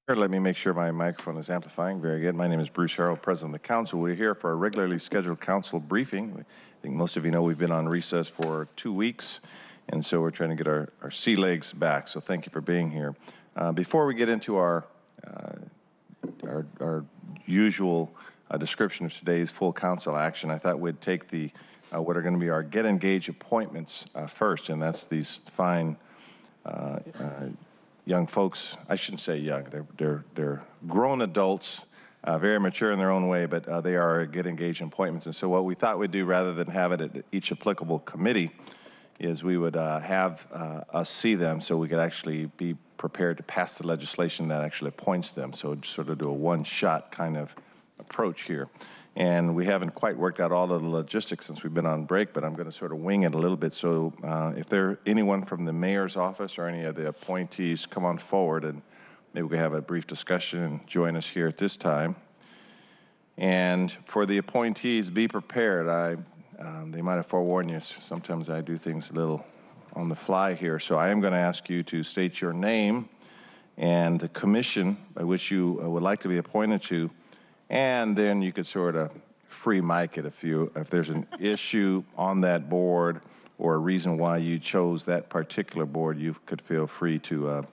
Let me make sure my microphone is amplifying. Very good. My name is Bruce Harrell, President of the Council. We're here for a regularly scheduled council briefing. I think most of you know we've been on recess for 2 weeks, and so we're trying to get our sea legs back. So thank you for being here. Before we get into our usual description of today's full council action, I thought we'd take the what are going to be our Get Engaged appointments first, and that's these fine young folks. I shouldn't say young. They're grown adults, very mature in their own way, but they are Get Engaged appointments. And so what we thought we'd do, rather than have it at each applicable committee, is we would have us see them so we could actually be prepared to pass the legislation that actually appoints them. So sort of do a one-shot kind of approach here. And we haven't quite worked out all of the logistics since we've been on break, but I'm going to sort of wing it a little bit. So if there anyone from the mayor's office or any of the appointees, come on forward and maybe we can have a brief discussion and join us here at this time. And for the appointees, be prepared. They might have forewarned you. Sometimes I do things a little on the fly here. So I am going to ask you to state your name and the commission by which you would like to be appointed to. And then you could sort of free mic it if there's an issue on that board or a reason why you chose that particular board, you could feel free to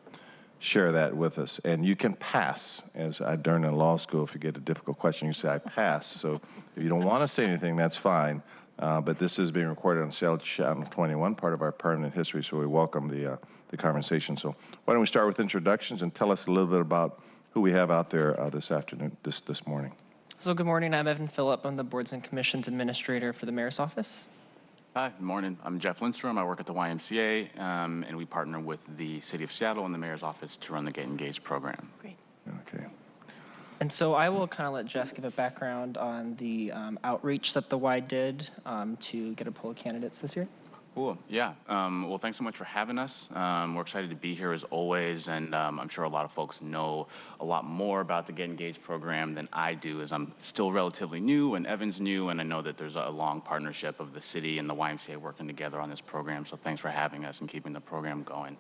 share that with us. And you can pass, as I learned in law school. If you get a difficult question, you say, I pass. So if you don't want to say anything, that's fine. But this is being recorded on Untitled Chapter 21, part of our permanent history, so we welcome the conversation. So why don't we start with introductions and tell us a little bit about who we have out there this afternoon, this morning. So good morning, I'm Evan Phillip. I'm the Boards and Commissions Administrator for the Mayor's Office. Hi, good morning. I'm Jeff Lindstrom. I work at the YMCA, and we partner with the City of Seattle and the Mayor's Office to run the Get Engaged program. Great. Okay. And so I will kind of let Jeff give a background on the outreach that the Y did to get a pool of candidates this year. Cool. Yeah. Well, thanks so much for having us. We're excited to be here as always, and I'm sure a lot of folks know a lot more about the Get Engaged program than I do, as I'm still relatively new and Evan's new, and I know that there's a long partnership of the city and the YMCA working together on this program, so thanks for having us and keeping the program going.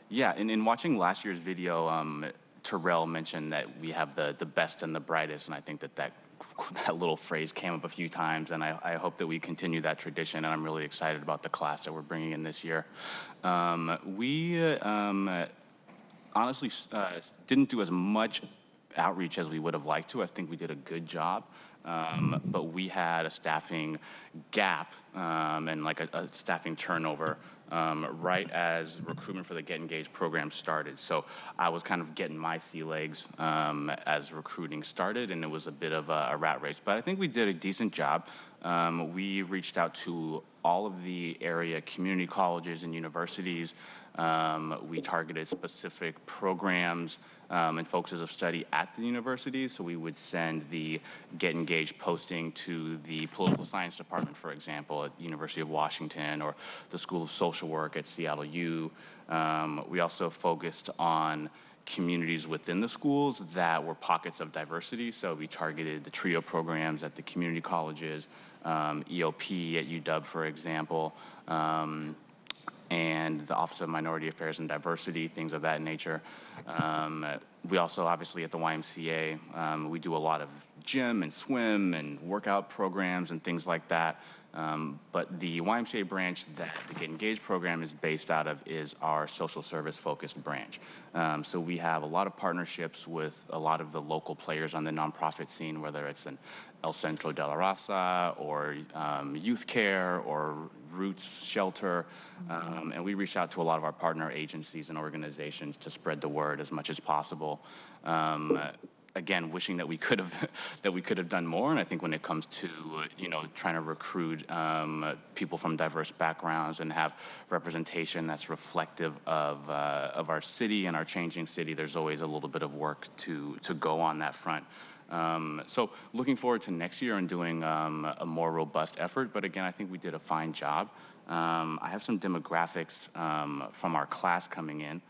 Yeah, in watching last year's video, Terrell mentioned that we have the best and the brightest, and I think that little phrase came up a few times, and I hope that we continue that tradition, and I'm really excited about the class that we're bringing in this year. We honestly didn't do as much outreach as we would have liked to. I think we did a good job, but we had a staffing gap and like a staffing turnover right as recruitment for the Get Engaged program started. So I was kind of getting my sea legs as recruiting started, and it was a bit of a rat race. But I think we did a decent job. We reached out to all of the area community colleges and universities. We targeted specific programs and focuses of study at the universities. So we would send the Get Engaged posting to the political science department, for example, at the University of Washington, or the School of Social Work at Seattle U. We also focused on communities within the schools that were pockets of diversity. So we targeted the TRIO programs at the community colleges, EOP at UW, for example, and the Office of Minority Affairs and Diversity, things of that nature. We also, obviously, at the YMCA, we do a lot of gym and swim and workout programs and things like that. But the YMCA branch that the Get Engaged program is based out of is our social service focused branch. So we have a lot of partnerships with a lot of the local players on the nonprofit scene, whether it's an El Centro de la Raza or Youth Care or Roots Shelter. And we reach out to a lot of our partner agencies and organizations to spread the word as much as possible. Again, wishing that we could have done more. And I think when it comes to trying to recruit people from diverse backgrounds and have representation that's reflective of our city and our changing city, there's always a little bit of work to go on that front. So looking forward to next year and doing a more robust effort. But again, I think we did a fine job. I have some demographics from our class coming in.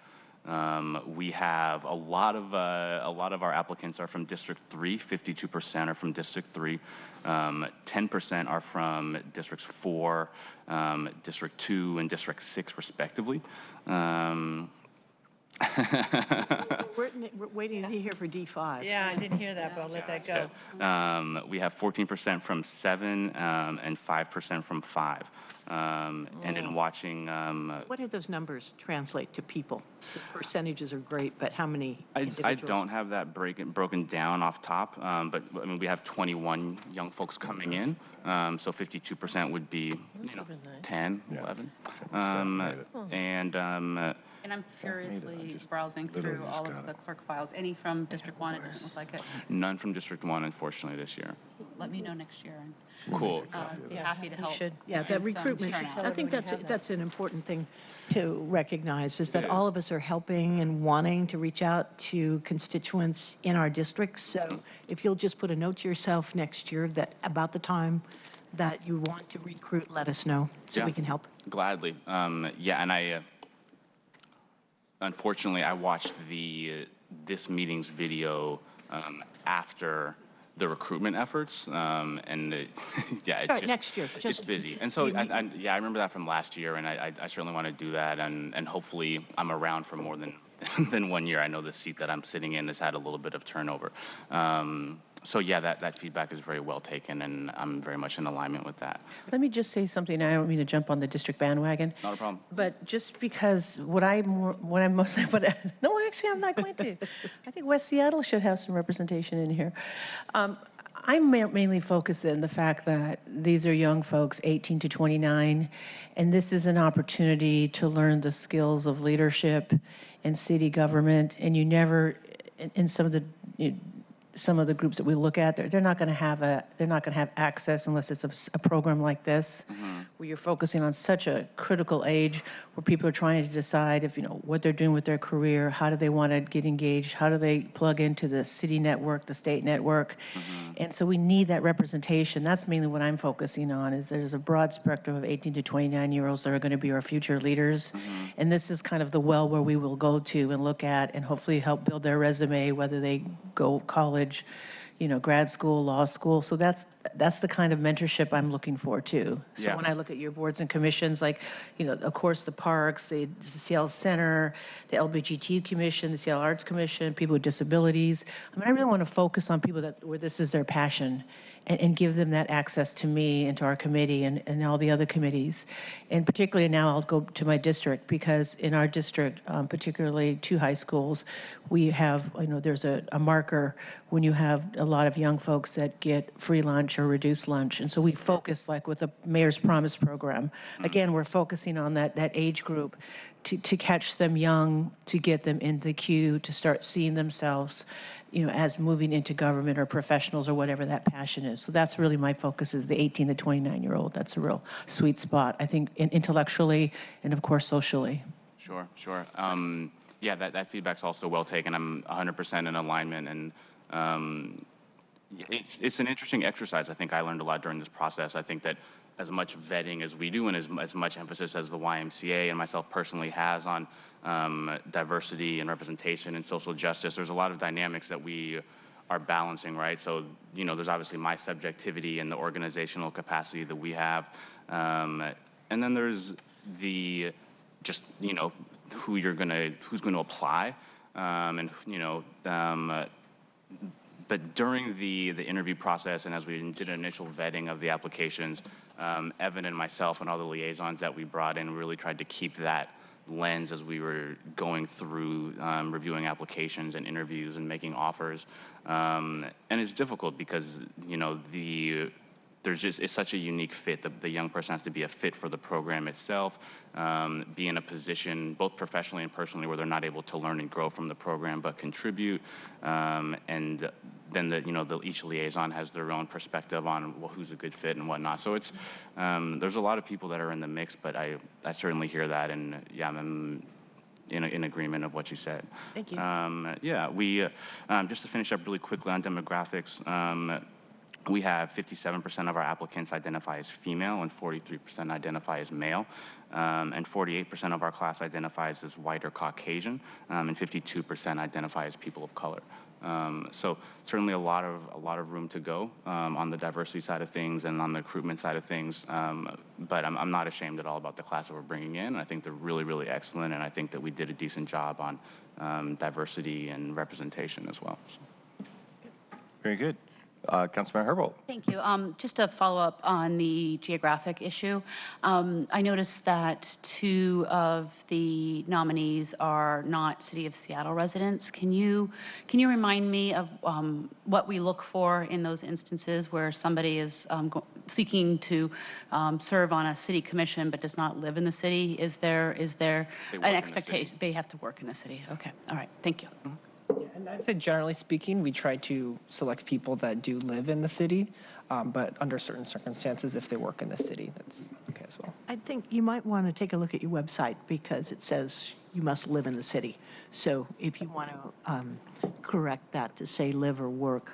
We have a lot of our applicants are from District 3. 52% are from District 3. 10% are from Districts 4, District 2, and District 6, respectively. We're waiting to hear for D5. Yeah, I didn't hear that, but I'll let that go. We have 14% from 7 and 5% from 5. And in watching, What do those numbers translate to people? The percentages are great, but how many I individuals? don't have that broken down off top, but I mean, we have 21 young folks coming in, so 52% would be, 10, 11. And I'm furiously browsing through all of the clerk files. Any from District 1, it doesn't look like it. None from District 1, unfortunately, this year. Let me know next year. Cool. Be happy to help. Yeah, bring that some recruitment, turnout. I think that's an important thing to recognize, is that all of us are helping and wanting to reach out to constituents in our districts. So if you'll just put a note to yourself next year that about the time that you want to recruit, let us know so Yeah. we can help. Gladly. Yeah, and unfortunately, I watched this meeting's video after the recruitment efforts, and yeah, it's Right, just, next year, it's just- busy. And so, yeah, I remember that from last year, and I certainly want to do that, and hopefully I'm around for more than than 1 year. I know the seat that I'm sitting in has had a little bit of turnover. So yeah, that feedback is very well taken, and I'm very much in alignment with that. Let me just say something. I don't mean to jump on the district bandwagon. Not a problem. But just because no, actually, I'm not going to. I think West Seattle should have some representation in here. I'm mainly focused in the fact that these are young folks, 18 to 29, and this is an opportunity to learn the skills of leadership and city government. And you never, in some of the groups that we look at, they're not going to have access unless it's a program like this, where you're focusing on such a critical age, where people are trying to decide if what they're doing with their career, how do they want to get engaged, how do they plug into the city network, the state network, and so we need that representation. That's mainly what I'm focusing on. Is there's a broad spectrum of 18 to 29-year-olds that are going to be our future leaders, and this is kind of the well where we will go to and look at and hopefully help build their resume, whether they go college, grad school, law school. So that's the kind of mentorship I'm looking for too. So Yeah. when I look at your boards and commissions, like, of course, the parks, the Seattle Center, the LBGT Commission, the Seattle Arts Commission, people with disabilities. I really want to focus on people where this is their passion, and give them that access to me and to our committee and all the other committees. And particularly now I'll go to my district, because in our district, particularly 2 high schools, we have, there's a marker when you have a lot of young folks that get free lunch or reduced lunch. And so we focus, like with the Mayor's Promise program. Again, we're focusing on that age group to catch them young, to get them in the queue, to start seeing themselves as moving into government or professionals or whatever that passion is. So that's really my focus, is the 18 to 29-year-old. That's a real sweet spot, I think, intellectually and, of course, socially. Sure. Yeah, that feedback's also well taken. I'm 100% in alignment, and it's an interesting exercise. I think I learned a lot during this process. I think that as much vetting as we do, and as much emphasis as the YMCA and myself personally has on diversity and representation and social justice, there's a lot of dynamics that we are balancing, right? So, there's obviously my subjectivity and the organizational capacity that we have. And then there's the just, who's going to apply. But during the interview process, and as we did an initial vetting of the applications, Evan and myself and all the liaisons that we brought in really tried to keep that lens as we were going through reviewing applications and interviews and making offers. And it's difficult because, it's such a unique fit. The young person has to be a fit for the program itself, be in a position both professionally and personally where they're not able to learn and grow from the program but contribute. And then each liaison has their own perspective on who's a good fit and whatnot. So it's there's a lot of people that are in the mix, but I certainly hear that, and yeah, I'm in agreement of what you said. Thank you. Yeah, we just to finish up really quickly on demographics. We have 57% of our applicants identify as female and 43% identify as male. And 48% of our class identifies as white or Caucasian, and 52% identify as people of color. So certainly a lot of room to go on the diversity side of things and on the recruitment side of things. But I'm not ashamed at all about the class that we're bringing in. I think they're really, really excellent, and I think that we did a decent job on diversity and representation as well. So. Very good. Councilman Herbold. Thank you. Just to follow up on the geographic issue, I noticed that 2 of the nominees are not City of Seattle residents. Can you remind me of what we look for in those instances where somebody is seeking to serve on a city commission but does not live in the city? Is there an expectation? They have to work in the city. Okay. All right. Thank you. Mm-hmm. Yeah, and I'd say generally speaking, we try to select people that do live in the city, but under certain circumstances, if they work in the city, that's okay as well. I think you might want to take a look at your website because it says you must live in the city. So if you want to correct that to say live or work,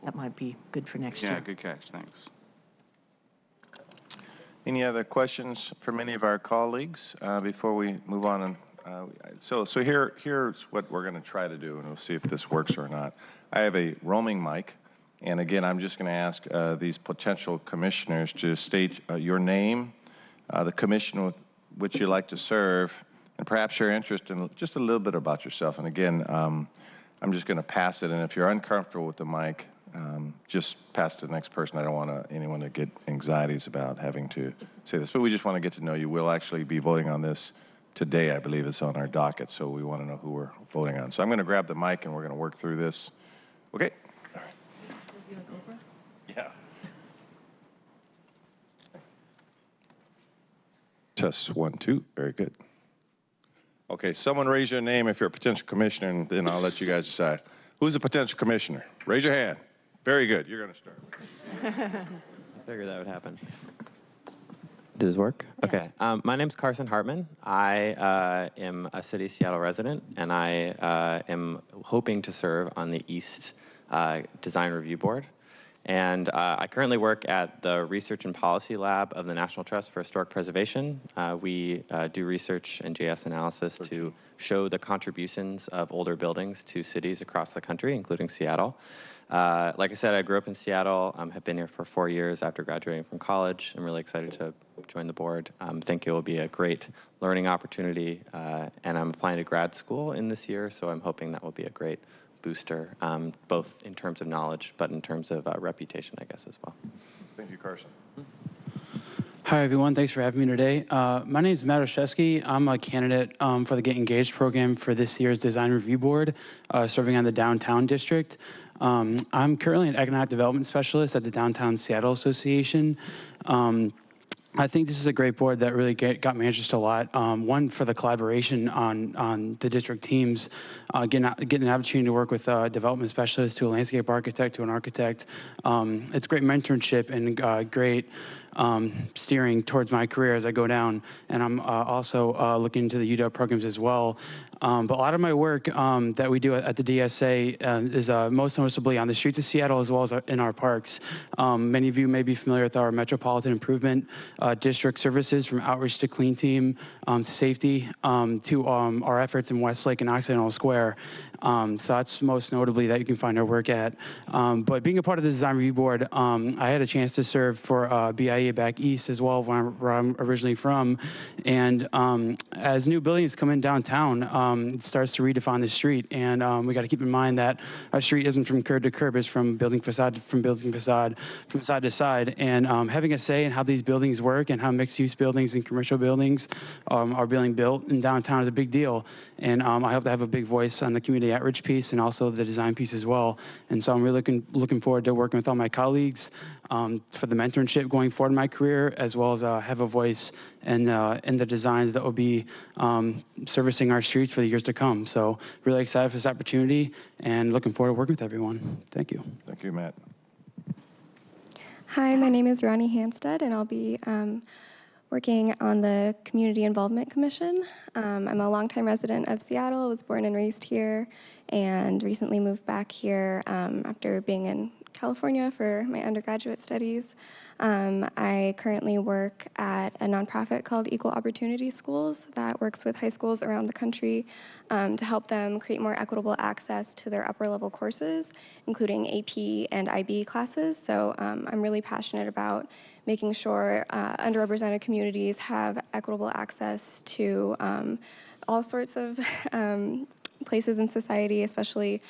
that might be good for next year. Yeah, good catch. Thanks. Any other questions from any of our colleagues before we move on? And so here's what we're going to try to do, and we'll see if this works or not. I have a roaming mic, and again, I'm just going to ask these potential commissioners to state your name, the commission with which you like to serve, and perhaps your interest in just a little bit about yourself. And again, I'm just going to pass it, and if you're uncomfortable with the mic, just pass to the next person. I don't want anyone to get anxieties about having to say this, but we just want to get to know you. We'll actually be voting on this today. I believe it's on our docket, so we want to know who we're voting on. So I'm going to grab the mic, and we're going to work through this. Okay? All right. Yeah. Test 1, 2. Very good. Okay, someone raise your name if you're a potential commissioner, and then I'll let you guys decide. Who's a potential commissioner? Raise your hand. Very good. You're going to start. I figured that would happen. Does this work? Yes. Okay. My name's Carson Hartman. I am a City of Seattle resident, and I am hoping to serve on the East Design Review Board. And I currently work at the Research and Policy Lab of the National Trust for Historic Preservation. We do research and JS analysis to show the contributions of older buildings to cities across the country, including Seattle. Like I said, I grew up in Seattle. Have been here for 4 years after graduating from college. I'm really excited to join the board. Think it will be a great learning opportunity. And I'm applying to grad school in this year, so I'm hoping that will be a great booster, both in terms of knowledge, but in terms of reputation, I guess, as well. Thank you, Carson. Hi, everyone. Thanks for having me today. My name is Matt Oshevsky. I'm a candidate for the Get Engaged program for this year's Design Review Board, serving on the Downtown District. I'm currently an economic development specialist at the Downtown Seattle Association. I think this is a great board that really got me interested a lot. One, for the collaboration on the district teams, getting an opportunity to work with a development specialist to a landscape architect to an architect. It's great mentorship and great steering towards my career as I go down. And I'm also looking into the UW programs as well. But a lot of my work that we do at the DSA is most noticeably on the streets of Seattle as well as in our parks. Many of you may be familiar with our Metropolitan Improvement District services, from outreach to clean team to safety to our efforts in Westlake and Occidental Square. So that's most notably that you can find our work at. But being a part of the Design Review Board, I had a chance to serve for BIA back east as well, where I'm originally from. And as new buildings come in downtown, it starts to redefine the street. And we got to keep in mind that our street isn't from curb to curb, it's from building facade, from side to side. And having a say in how these buildings work and how mixed-use buildings and commercial buildings are being built in downtown is a big deal. And I hope to have a big voice on the community outreach piece and also the design piece as well. And so I'm really looking forward to working with all my colleagues for the mentorship going forward in my career, as well as have a voice in the designs that will be servicing our streets for the years to come. So really excited for this opportunity and looking forward to working with everyone. Thank you. Thank you, Matt. Hi, my name is Ronnie Hanstead, and I'll be working on the Community Involvement Commission. I'm a longtime resident of Seattle, was born and raised here, and recently moved back here after being in California for my undergraduate studies. I currently work at a nonprofit called Equal Opportunity Schools that works with high schools around the country to help them create more equitable access to their upper level courses, including AP and IB classes. So I'm really passionate about making sure underrepresented communities have equitable access to all sorts of places in society, especially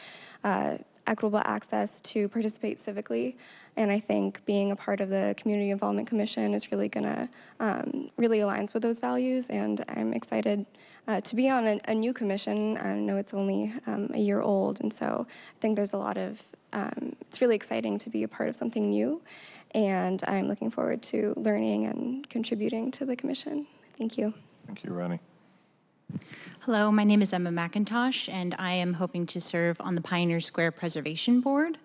equitable access to participate civically. And I think being a part of the Community Involvement Commission is really going to really aligns with those values. And I'm excited to be on a new commission. I know it's only a year old, and so I think there's a lot of it's really exciting to be a part of something new. And I'm looking forward to learning and contributing to the commission. Thank you. Thank you, Ronnie. Hello, my name is Emma McIntosh, and I am hoping to serve on the Pioneer Square Preservation Board.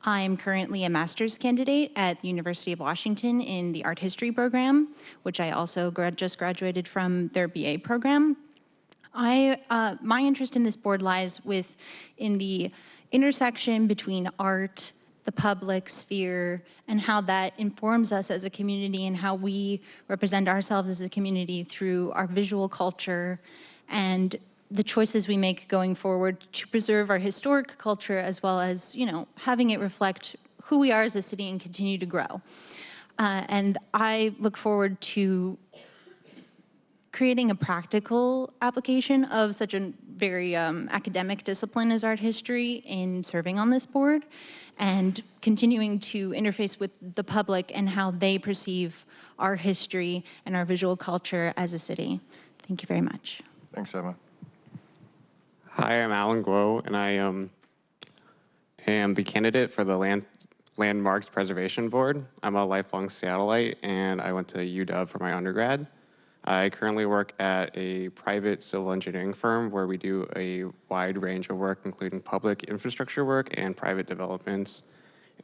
I am currently a master's candidate at the University of Washington in the Art History program, which I also just graduated from their BA program. My interest in this board lies in the intersection between art, the public sphere, and how that informs us as a community and how we represent ourselves as a community through our visual culture and the choices we make going forward to preserve our historic culture, as well as, having it reflect who we are as a city and continue to grow. And I look forward to creating a practical application of such a very academic discipline as art history in serving on this board, and continuing to interface with the public and how they perceive our history and our visual culture as a city. Thank you very much. Thanks, Emma. Hi, I'm Alan Guo, and I am the candidate for the Landmarks Preservation Board. I'm a lifelong Seattleite, and I went to UW for my undergrad. I currently work at a private civil engineering firm where we do a wide range of work, including public infrastructure work and private developments.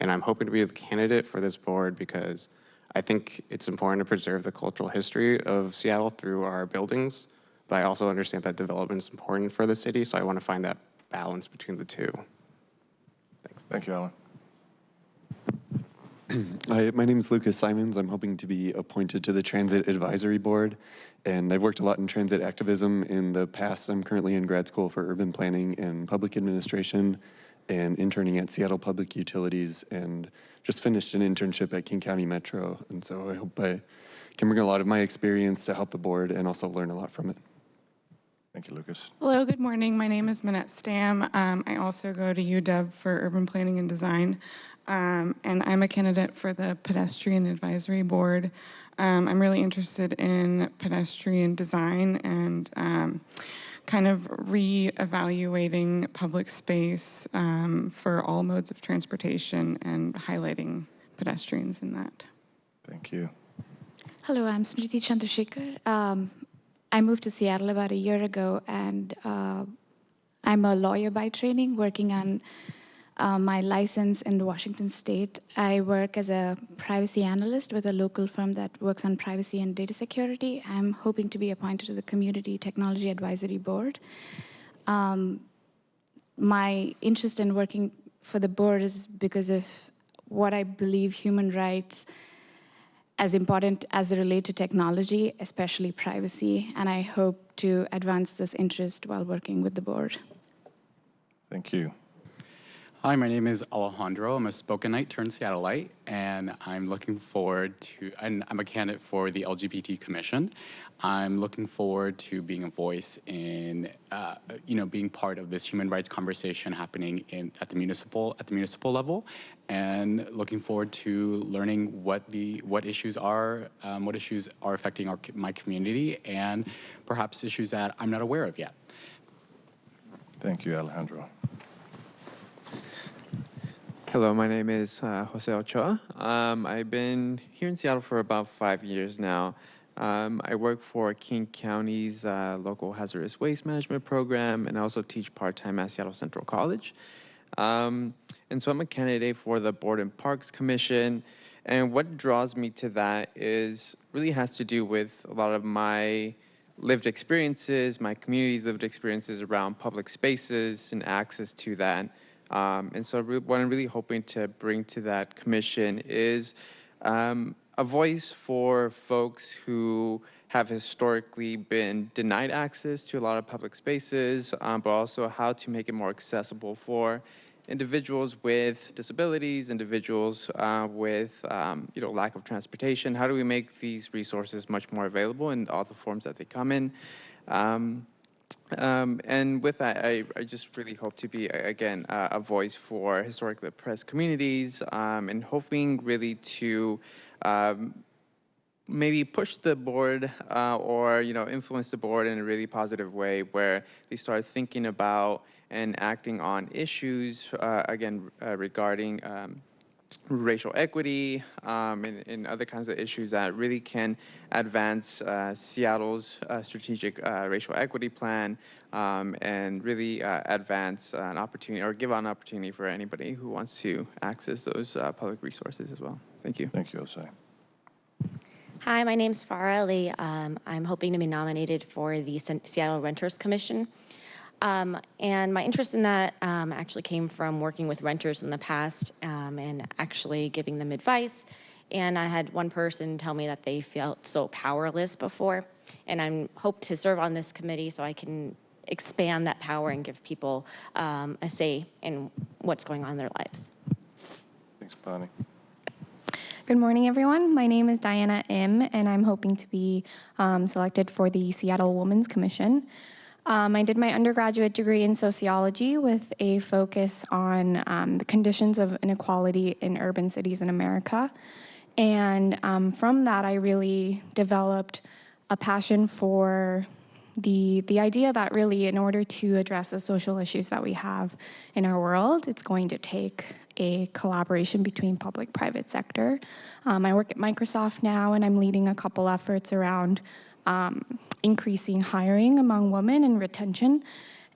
And I'm hoping to be the candidate for this board because I think it's important to preserve the cultural history of Seattle through our buildings, but I also understand that development is important for the city, so I want to find that balance between the two. Thanks. Thank you, Alan. Hi, my name is Lucas Simons. I'm hoping to be appointed to the Transit Advisory Board, and I've worked a lot in transit activism in the past. I'm currently in grad school for urban planning and public administration and interning at Seattle Public Utilities, and just finished an internship at King County Metro. And so I hope I can bring a lot of my experience to help the board and also learn a lot from it. Thank you, Lucas. Hello, good morning. My name is Minette Stam. I also go to UW for urban planning and design. And I'm a candidate for the Pedestrian Advisory Board. I'm really interested in pedestrian design and kind of re-evaluating public space for all modes of transportation and highlighting pedestrians in that. Thank you. Hello, I'm Smriti Chandrasekhar. I moved to Seattle about a year ago, and I'm a lawyer by training, working on my license in Washington State. I work as a privacy analyst with a local firm that works on privacy and data security. I'm hoping to be appointed to the Community Technology Advisory Board. My interest in working for the board is because of what I believe human rights as important as they relate to technology, especially privacy, and I hope to advance this interest while working with the board. Thank you. Hi, my name is Alejandro. I'm a Spokenite turned Seattleite, and I'm looking forward to, and I'm a candidate for the LGBT Commission. I'm looking forward to being a voice in, being part of this human rights conversation happening at the municipal level, and looking forward to learning what issues are affecting my community, and perhaps issues that I'm not aware of yet. Thank you, Alejandro. Hello, my name is Jose Ochoa. I've been here in Seattle for about 5 years now. I work for King County's local hazardous waste management program, and I also teach part-time at Seattle Central College. And so I'm a candidate for the Board and Parks Commission. And what draws me to that really has to do with a lot of my lived experiences, my community's lived experiences around public spaces and access to that. And so what I'm really hoping to bring to that commission is a voice for folks who have historically been denied access to a lot of public spaces, but also how to make it more accessible for individuals with disabilities, individuals with lack of transportation. How do we make these resources much more available in all the forms that they come in? And with that, I just really hope to be, again, a voice for historically oppressed communities, and hoping really to maybe push the board or influence the board in a really positive way, where they start thinking about and acting on issues again regarding racial equity and other kinds of issues that really can advance Seattle's strategic racial equity plan, and really advance an opportunity or give an opportunity for anybody who wants to access those public resources as well. Thank you. Thank you, Jose. Hi, my name's Farah Ali. I'm hoping to be nominated for the Seattle Renters Commission. And my interest in that actually came from working with renters in the past and actually giving them advice. And I had one person tell me that they felt so powerless before. And I hope to serve on this committee so I can expand that power and give people a say in what's going on in their lives. Thanks, Bonnie. Good morning, everyone. My name is Diana M., and I'm hoping to be selected for the Seattle Women's Commission. I did my undergraduate degree in sociology with a focus on the conditions of inequality in urban cities in America. And from that, I really developed a passion for the idea that really, in order to address the social issues that we have in our world, it's going to take a collaboration between public-private sector. I work at Microsoft now, and I'm leading a couple efforts around increasing hiring among women and retention.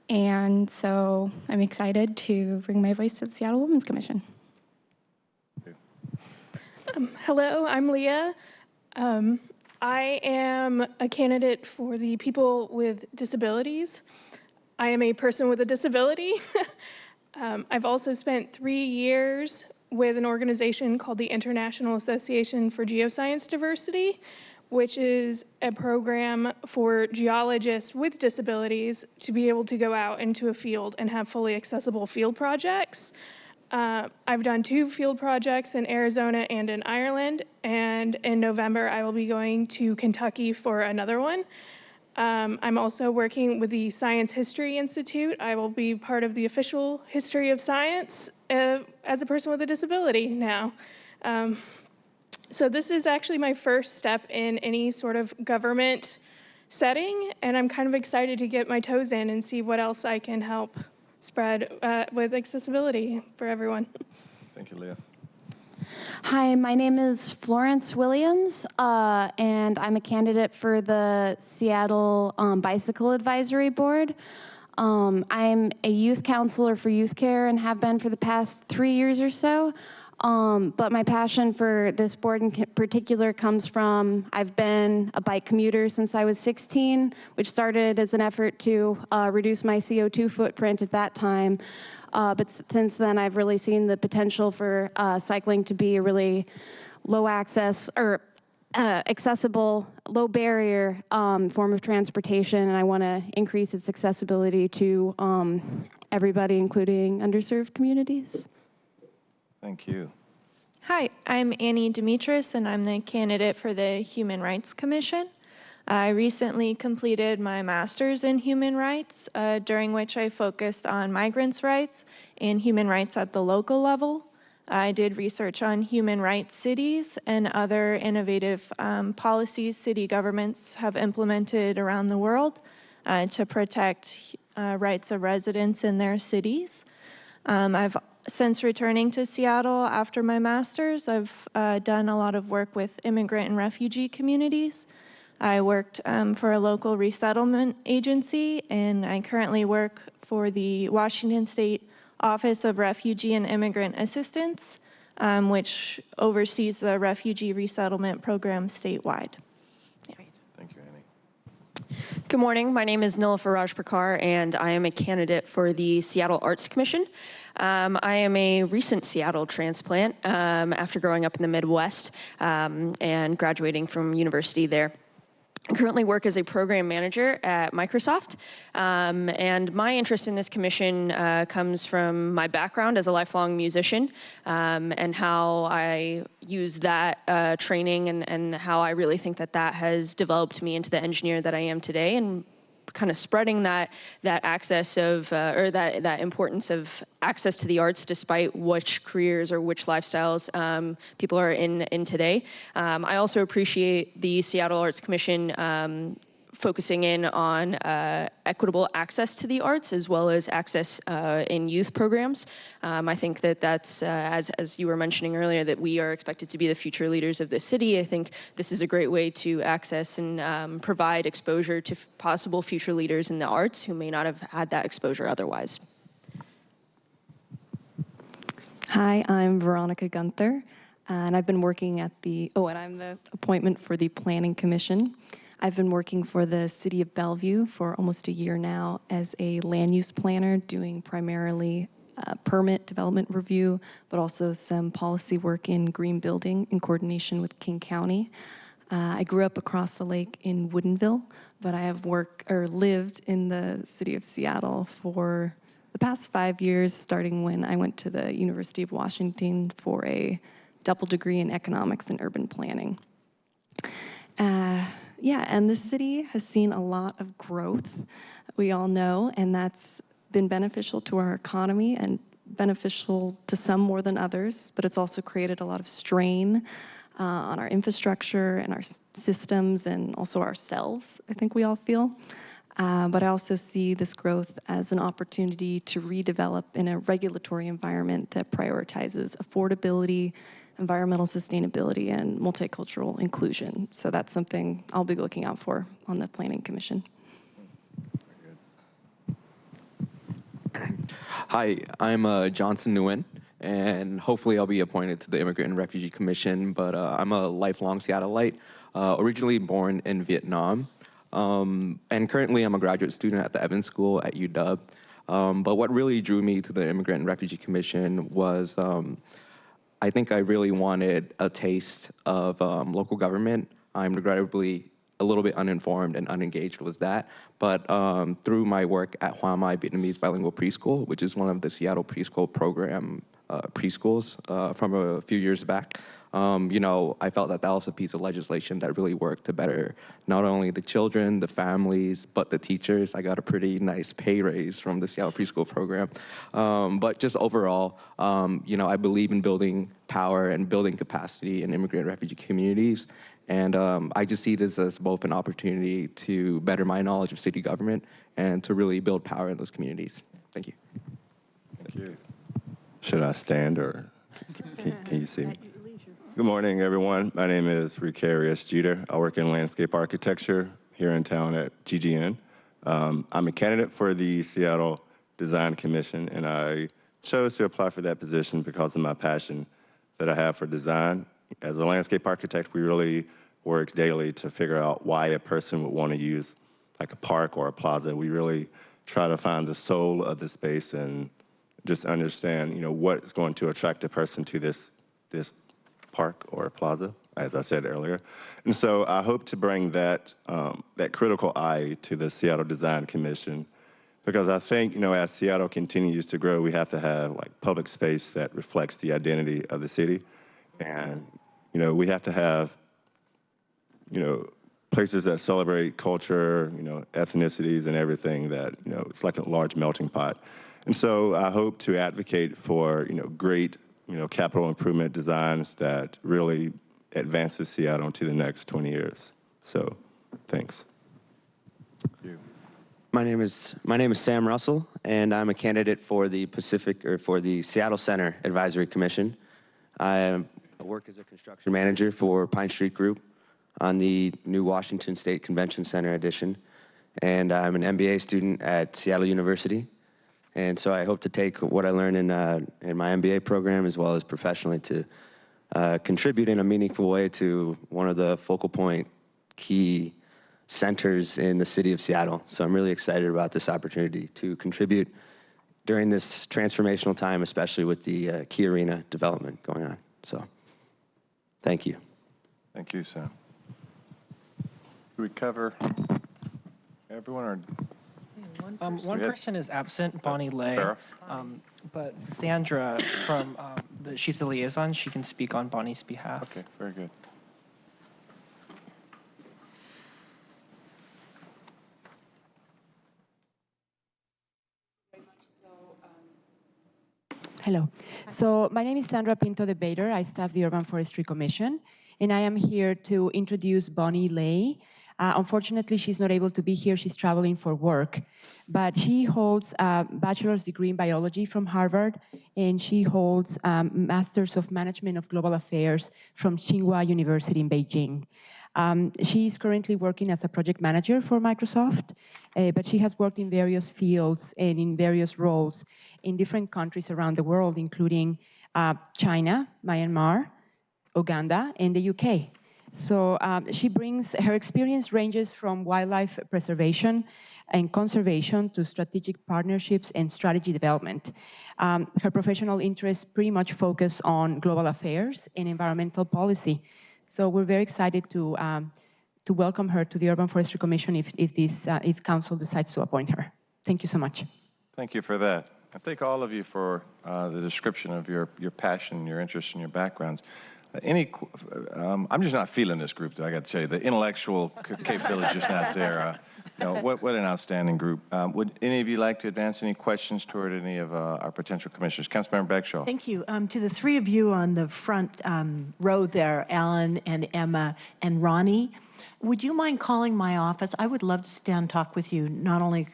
And so I'm excited to bring my voice to the Seattle Women's Commission. Hello, I'm Leah. I am a candidate for the People with Disabilities. I am a person with a disability. I've also spent 3 years with an organization called the International Association for Geoscience Diversity, which is a program for geologists with disabilities to be able to go out into a field and have fully accessible field projects. I've done 2 field projects in Arizona and in Ireland, and in November I will be going to Kentucky for another one. I'm also working with the Science History Institute. I will be part of the official history of science as a person with a disability now. So this is actually my first step in any sort of government setting, and I'm kind of excited to get my toes in and see what else I can help spread with accessibility for everyone. Thank you, Leah. Hi, my name is Florence Williams, and I'm a candidate for the Seattle Bicycle Advisory Board. I'm a youth counselor for youth care and have been for the past 3 years or so. But my passion for this board in particular comes from, I've been a bike commuter since I was 16, which started as an effort to reduce my CO2 footprint at that time. But since then, I've really seen the potential for cycling to be a really low access or accessible, low barrier form of transportation, and I want to increase its accessibility to everybody, including underserved communities. Thank you. Hi, I'm Annie Demetris, and I'm the candidate for the Human Rights Commission. I recently completed my master's in human rights, during which I focused on migrants' rights and human rights at the local level. I did research on human rights cities and other innovative policies city governments have implemented around the world to protect rights of residents in their cities. Since returning to Seattle after my master's, I've done a lot of work with immigrant and refugee communities. I worked for a local resettlement agency, and I currently work for the Washington State Office of Refugee and Immigrant Assistance, which oversees the refugee resettlement program statewide. Thank you, Annie. Good morning. My name is Nilüfer Rajprakar, and I am a candidate for the Seattle Arts Commission. I am a recent Seattle transplant after growing up in the Midwest and graduating from university there. I currently work as a program manager at Microsoft, and my interest in this commission comes from my background as a lifelong musician and how I use that training and how I really think that that has developed me into the engineer that I am today, and kind of spreading that access of or that importance of access to the arts despite which careers or which lifestyles people are in today. I also appreciate the Seattle Arts Commission focusing in on equitable access to the arts as well as access in youth programs. I think that that's, as you were mentioning earlier, that we are expected to be the future leaders of the city. I think this is a great way to access and provide exposure to possible future leaders in the arts who may not have had that exposure otherwise. Hi, I'm Veronica Gunther, and I've been working at and I'm the appointment for the Planning Commission. I've been working for the City of Bellevue for almost a year now as a land use planner, doing primarily permit development review, but also some policy work in green building in coordination with King County. I grew up across the lake in Woodinville, but I have lived in the city of Seattle for the past 5 years, starting when I went to the University of Washington for a double degree in economics and urban planning. Yeah, and this city has seen a lot of growth, we all know, and that's been beneficial to our economy and beneficial to some more than others, but it's also created a lot of strain on our infrastructure and our systems and also ourselves, I think we all feel. But I also see this growth as an opportunity to redevelop in a regulatory environment that prioritizes affordability, environmental sustainability, and multicultural inclusion. So that's something I'll be looking out for on the Planning Commission. Hi, I'm Johnson Nguyen, and hopefully I'll be appointed to the Immigrant and Refugee Commission, but I'm a lifelong Seattleite, originally born in Vietnam, and currently I'm a graduate student at the Evans School at UW. But what really drew me to the Immigrant and Refugee Commission was I think I really wanted a taste of local government. I'm regrettably a little bit uninformed and unengaged with that. But through my work at Hoa Mai Vietnamese Bilingual Preschool, which is one of the Seattle preschool program preschools from a few years back, I felt that that was a piece of legislation that really worked to better not only the children, the families, but the teachers. I got a pretty nice pay raise from the Seattle preschool program. But just overall, I believe in building power and building capacity in immigrant and refugee communities. And I just see this as both an opportunity to better my knowledge of city government and to really build power in those communities. Thank you. Thank you. Should I stand or can you see me? Good morning, everyone. My name is Ricarius Jeter. I work in landscape architecture here in town at GGN. I'm a candidate for the Seattle Design Commission, and I chose to apply for that position because of my passion that I have for design. As a landscape architect, we really work daily to figure out why a person would want to use like a park or a plaza. We really try to find the soul of the space and just understand, what is going to attract a person to this park or plaza, as I said earlier. And so I hope to bring that critical eye to the Seattle Design Commission, because I think, as Seattle continues to grow, we have to have public space that reflects the identity of the city. And, we have to have, places that celebrate culture, ethnicities and everything that, it's like a large melting pot. And so I hope to advocate for, great, capital improvement designs that really advances Seattle into the next 20 years. So, thanks. My name is Sam Russell, and I'm a candidate for the Seattle Center Advisory Commission. I work as a construction manager for Pine Street Group on the new Washington State Convention Center edition, and I'm an MBA student at Seattle University. And so I hope to take what I learned in my MBA program as well as professionally to contribute in a meaningful way to one of the focal point key centers in the city of Seattle. So I'm really excited about this opportunity to contribute during this transformational time, especially with the Key Arena development going on. So thank you. Thank you, Sam. Do we cover everyone, or? One person is absent, Bonnie Lay, but Sandra from she's the liaison. She can speak on Bonnie's behalf. Okay, very good. Hello. So my name is Sandra Pinto de Bader. I staff the Urban Forestry Commission, and I am here to introduce Bonnie Lay. Unfortunately, she's not able to be here. She's traveling for work, but she holds a bachelor's degree in biology from Harvard, and she holds Masters of Management of Global Affairs from Tsinghua University in Beijing. She is currently working as a project manager for Microsoft, but she has worked in various fields and in various roles in different countries around the world, including China, Myanmar, Uganda, and the UK. So she brings, her experience ranges from wildlife preservation and conservation to strategic partnerships and strategy development. Her professional interests pretty much focus on global affairs and environmental policy. So we're very excited to welcome her to the Urban Forestry Commission if Council decides to appoint her. Thank you so much. Thank you for that. I thank all of you for the description of your passion, your interest, and your backgrounds. I'm just not feeling this group, though, I got to tell you. The intellectual capability is just not there. What an outstanding group. Would any of you like to advance any questions toward any of our potential commissioners? Councilmember Bagshaw. Thank you. To the three of you on the front row there, Alan and Emma and Ronnie, would you mind calling my office? I would love to sit down and talk with you, not only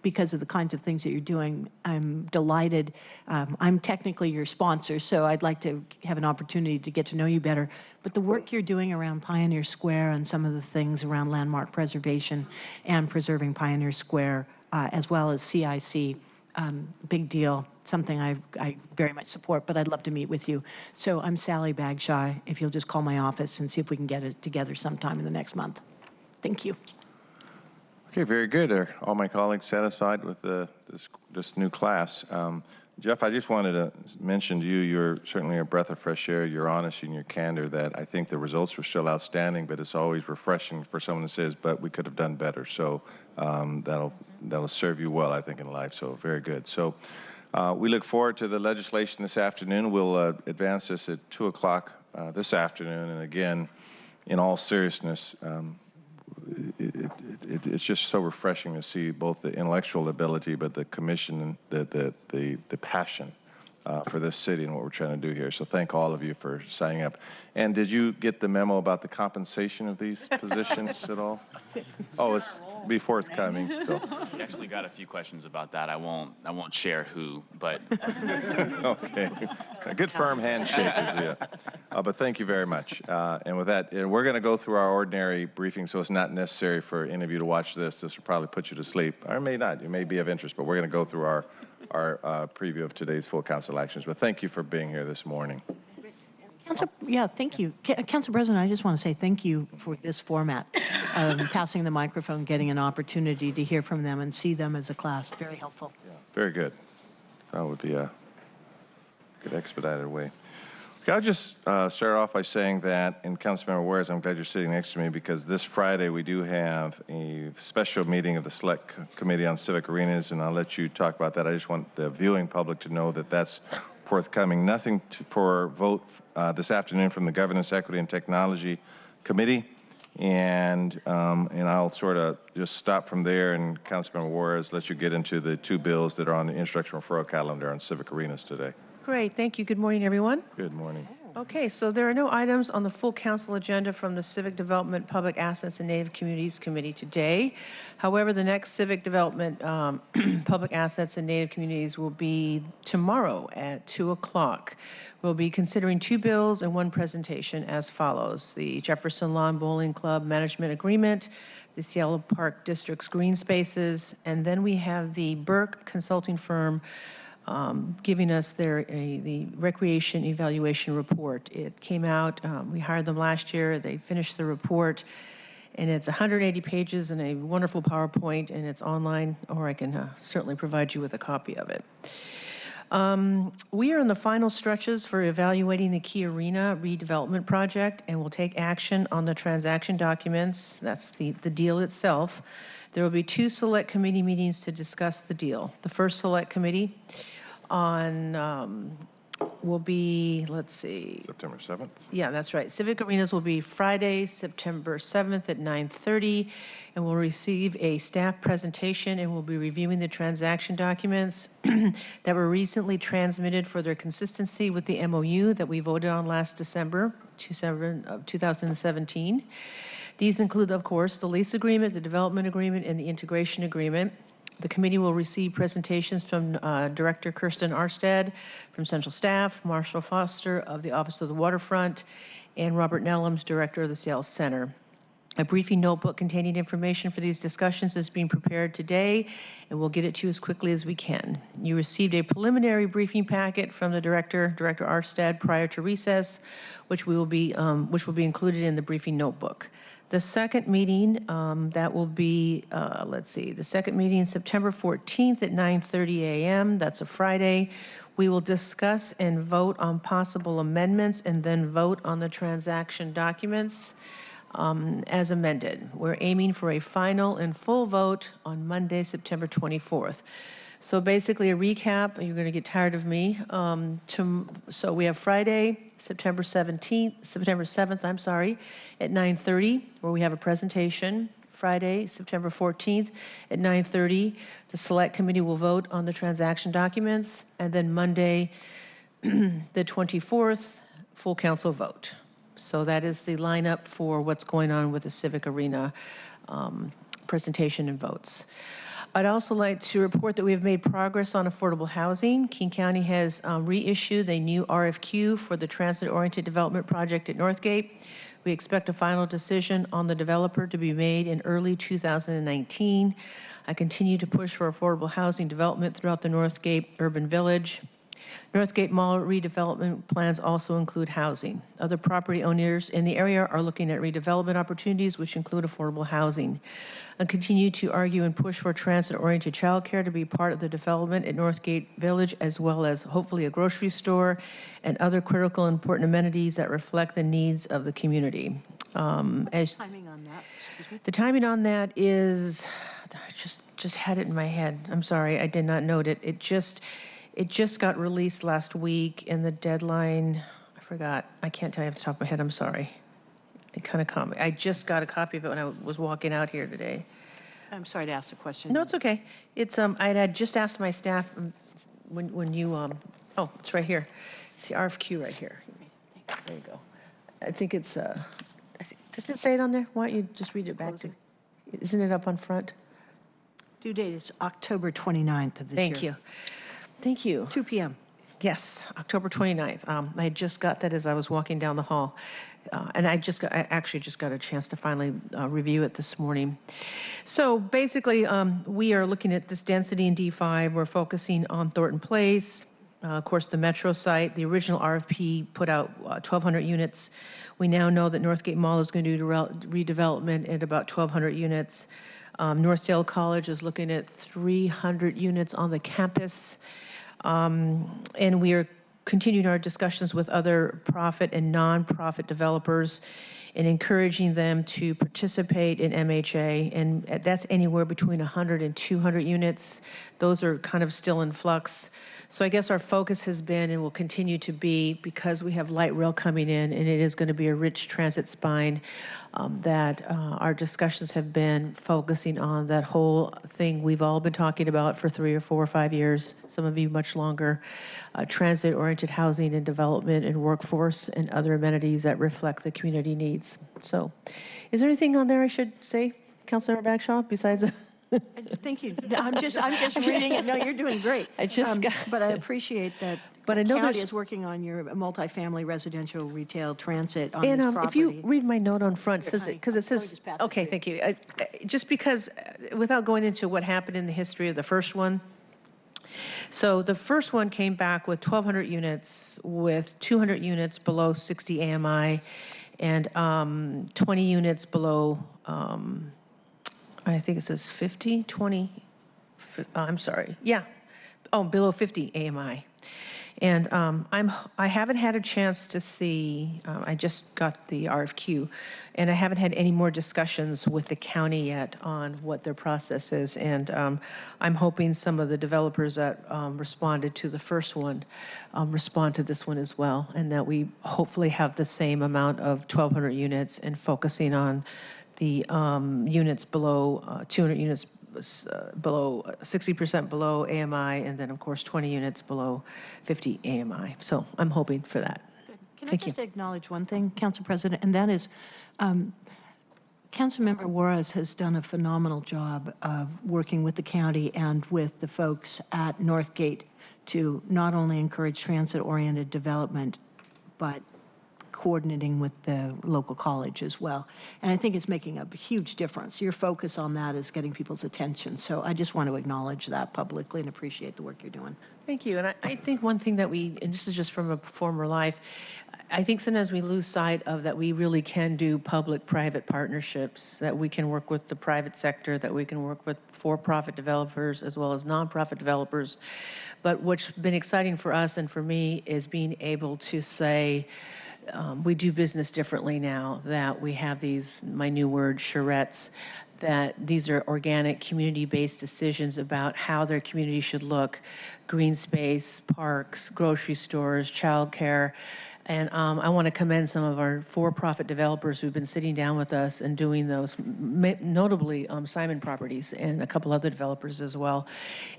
because of the kinds of things that you're doing. I'm delighted. I'm technically your sponsor, so I'd like to have an opportunity to get to know you better. But the work you're doing around Pioneer Square and some of the things around landmark preservation and preserving Pioneer Square, as well as CIC, big deal, something I very much support, but I'd love to meet with you. So I'm Sally Bagshaw, if you'll just call my office and see if we can get it together sometime in the next month. Thank you. Okay, very good. Are all my colleagues satisfied with this new class? Jeff, I just wanted to mention to you, you're certainly a breath of fresh air, your honesty and your candor, that I think the results were still outstanding, but it's always refreshing for someone that says, but we could have done better. So that'll serve you well, I think, in life. So very good. So we look forward to the legislation this afternoon. We'll advance this at 2 o'clock this afternoon. And again, in all seriousness, it's just so refreshing to see both the intellectual ability, but the commission and the passion for this city and what we're trying to do here. So thank all of you for signing up. And did you get the memo about the compensation of these positions at all? Oh, it's be forthcoming. So We actually got a few questions about that. I won't share who, but okay, a good firm handshake is it. But thank you very much. And with that, we're going to go through our ordinary briefing, so it's not necessary for any of you to watch this. This will probably put you to sleep, or it may not. It may be of interest, but we're going to go through our preview of today's full council actions. But thank you for being here this morning. Thank you. Council President, I just want to say thank you for this format, passing the microphone, getting an opportunity to hear from them and see them as a class. Very helpful. Very good. That would be a good expedited way. Okay, I'll just start off by saying that, and Councilmember Juarez, I'm glad you're sitting next to me, because this Friday we do have a special meeting of the Select Committee on Civic Arenas, and I'll let you talk about that. I just want the viewing public to know that that's forthcoming. Nothing for vote this afternoon from the Governance, Equity, and Technology Committee, and I'll sort of just stop from there, and Councilmember Juarez, let you get into the two bills that are on the instructional referral calendar on civic arenas today. Great, thank you. Good morning, everyone. Good morning. Okay, so there are no items on the full council agenda from the Civic Development, Public Assets, and Native Communities Committee today. However, the next Civic Development, Public Assets, and Native Communities will be tomorrow at 2 o'clock. We'll be considering two bills and one presentation as follows: the Jefferson Lawn Bowling Club Management Agreement, the Seattle Park District's Green Spaces, and then we have the Burke Consulting Firm giving us the recreation evaluation report. It came out, we hired them last year, they finished the report, And it's 180 pages and a wonderful PowerPoint, and it's online, or I can certainly provide you with a copy of it. We are in the final stretches for evaluating the Key Arena redevelopment project, and will take action on the transaction documents. That's the deal itself. There will be 2 select committee meetings to discuss the deal. The first select committee will be, let's see. September 7th? Yeah, that's right. Civic Arenas will be Friday, September 7th at 9:30, and we'll receive a staff presentation, and we'll be reviewing the transaction documents that were recently transmitted for their consistency with the MOU that we voted on last December of 2017. These include, of course, the lease agreement, the development agreement, and the integration agreement. The committee will receive presentations from Director Kirsten Arstead from Central Staff, Marshall Foster of the Office of the Waterfront, and Robert Nellums, Director of the Seattle Center. A briefing notebook containing information for these discussions is being prepared today, and we'll get it to you as quickly as we can. You received a preliminary briefing packet from the Director Arstead, prior to recess, which will be included in the briefing notebook. The second meeting, that will be, the second meeting, September 14th at 9:30 a.m. That's a Friday. We will discuss and vote on possible amendments and then vote on the transaction documents as amended. We're aiming for a final and full vote on Monday, September 24th. So basically a recap, you're going to get tired of me. So we have Friday, September 7th, at 9:30, where we have a presentation. Friday, September 14th at 9:30, the select committee will vote on the transaction documents, and then Monday, the 24th, full council vote. So that is the lineup for what's going on with the Civic Arena presentation and votes. I'd also like to report that we have made progress on affordable housing. King County has reissued a new RFQ for the transit-oriented development project at Northgate. We expect a final decision on the developer to be made in early 2019. I continue to push for affordable housing development throughout the Northgate Urban Village. Northgate Mall redevelopment plans also include housing. Other property owners in the area are looking at redevelopment opportunities, which include affordable housing. I continue to argue and push for transit-oriented childcare to be part of the development at Northgate Village, as well as hopefully a grocery store and other critical and important amenities that reflect the needs of the community. Timing on that? The timing on that is, I just had it in my head. I'm sorry, I did not note it. It just got released last week, and the deadline, I forgot. I can't tell you off the top of my head. I'm sorry. It kind of caught me. I just got a copy of it when I was walking out here today. I'm sorry to ask the question. No, it's okay. It's I had just asked my staff when you oh, it's right here. It's the RFQ right here. There you go. I think it's does it say it on there? Why don't you just read it back to me? Isn't it up on front? Due date is October 29th of this year. Thank you. Thank you. 2 p.m. Yes, October 29th. I had just got that as I was walking down the hall. And I actually just got a chance to finally review it this morning. So basically, we are looking at this density in D5. We're focusing on Thornton Place, of course, the Metro site. The original RFP put out 1,200 units. We now know that Northgate Mall is going to do redevelopment at about 1,200 units. Northdale College is looking at 300 units on the campus. And we are continuing our discussions with other profit and nonprofit developers and encouraging them to participate in MHA. And that's anywhere between 100 and 200 units. Those are kind of still in flux. So I guess our focus has been and will continue to be, because we have light rail coming in and it is going to be a rich transit spine, that our discussions have been focusing on that whole thing we've all been talking about for 3 or 4 or 5 years, some of you much longer, transit-oriented housing and development and workforce and other amenities that reflect the community needs. So is there anything on there I should say, Councilmember Bagshaw, besides... Thank you. I'm just reading it. No, you're doing great. But I appreciate that. But the county is working on your multifamily residential retail transit on this property. If you read my note on front, because it says, okay, thank you. Just because, without going into what happened in the history of the first one, so the first one came back with 1,200 units, with 200 units below 60 AMI, and 20 units below, I think it says 50, 20, I'm sorry, yeah, below 50 AMI. And I haven't had a chance to see, I just got the RFQ, and I haven't had any more discussions with the county yet on what their process is. And I'm hoping some of the developers that responded to the first one respond to this one as well, and that we hopefully have the same amount of 1,200 units and focusing on the units below 200 units below 60% below AMI, and then of course 20 units below 50 AMI. So I'm hoping for that. Can I just acknowledge one thing, Council President, and that is Councilmember Juarez has done a phenomenal job of working with the county and with the folks at Northgate to not only encourage transit-oriented development, but coordinating with the local college as well. And I think it's making a huge difference. Your focus on that is getting people's attention. So I just want to acknowledge that publicly and appreciate the work you're doing. Thank you. And I think one thing that and this is just from a former life, I think sometimes we lose sight of that we really can do public-private partnerships, that we can work with the private sector, that we can work with for-profit developers as well as nonprofit developers. But what's been exciting for us and for me is being able to say, we do business differently now, that we have these, my new word, charrettes, that these are organic, community-based decisions about how their community should look, green space, parks, grocery stores, childcare. And I want to commend some of our for-profit developers who've been sitting down with us and doing those, notably Simon Properties and a couple other developers as well,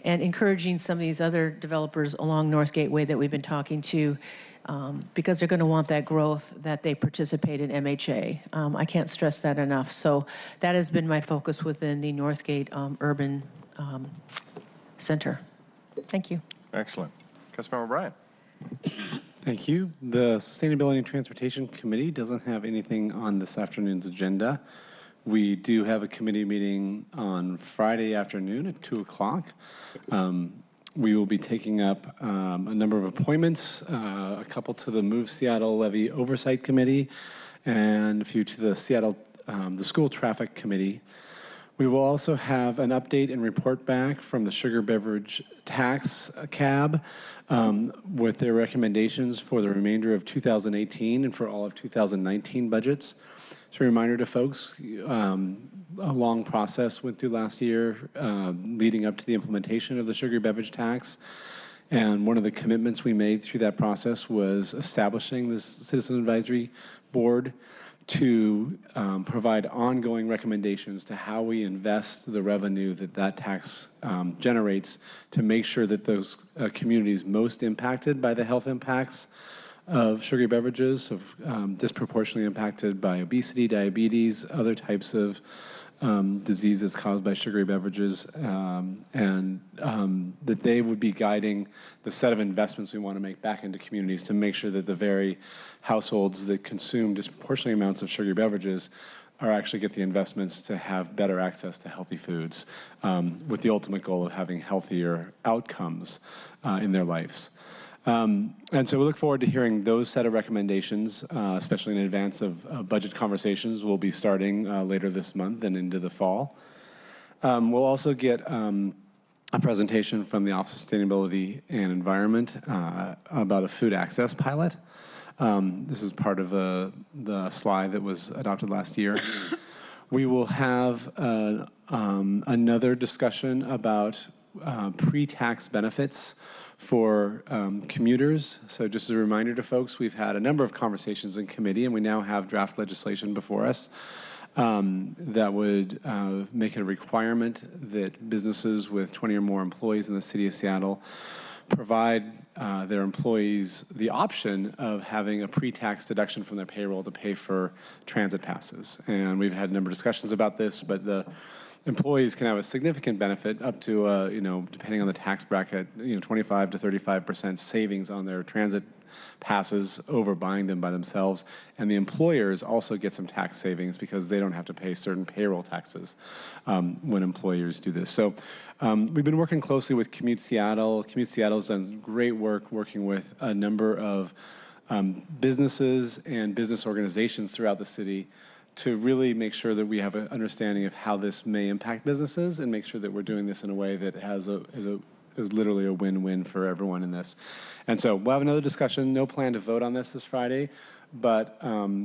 and encouraging some of these other developers along North Gateway that we've been talking to, because they're going to want that growth, that they participate in MHA. I can't stress that enough. So that has been my focus within the Northgate Urban Center. Thank you. Excellent. Councilmember Bryan. Thank you. The Sustainability and Transportation Committee doesn't have anything on this afternoon's agenda. We do have a committee meeting on Friday afternoon at 2 o'clock. We will be taking up a number of appointments, a couple to the Move Seattle Levy Oversight Committee and a few to the the School Traffic Committee. We will also have an update and report back from the Sugar Beverage Tax CAB with their recommendations for the remainder of 2018 and for all of 2019 budgets. So a reminder to folks, a long process went through last year leading up to the implementation of the sugar beverage tax. And one of the commitments we made through that process was establishing this Citizen Advisory Board to provide ongoing recommendations to how we invest the revenue that tax generates to make sure that those communities most impacted by the health impacts of sugary beverages, disproportionately impacted by obesity, diabetes, other types of diseases caused by sugary beverages, and that they would be guiding the set of investments we want to make back into communities to make sure that the very households that consume disproportionate amounts of sugary beverages are actually get the investments to have better access to healthy foods, with the ultimate goal of having healthier outcomes in their lives. And so we look forward to hearing those set of recommendations, especially in advance of budget conversations. We'll be starting later this month and into the fall. We'll also get a presentation from the Office of Sustainability and Environment about a food access pilot. This is part of the slide that was adopted last year. We will have another discussion about pre-tax benefits for commuters. So just as a reminder to folks, we've had a number of conversations in committee, and we now have draft legislation before us that would make it a requirement that businesses with 20 or more employees in the city of Seattle provide their employees the option of having a pre-tax deduction from their payroll to pay for transit passes. And we've had a number of discussions about this, but the employees can have a significant benefit up to, depending on the tax bracket, 25 to 35% savings on their transit passes over buying them by themselves. And the employers also get some tax savings because they don't have to pay certain payroll taxes when employers do this. So we've been working closely with Commute Seattle. Commute Seattle has done great work working with a number of businesses and business organizations throughout the city to really make sure that we have an understanding of how this may impact businesses and make sure that we're doing this in a way that is literally a win-win for everyone in this. And so we'll have another discussion. No plan to vote on this Friday, but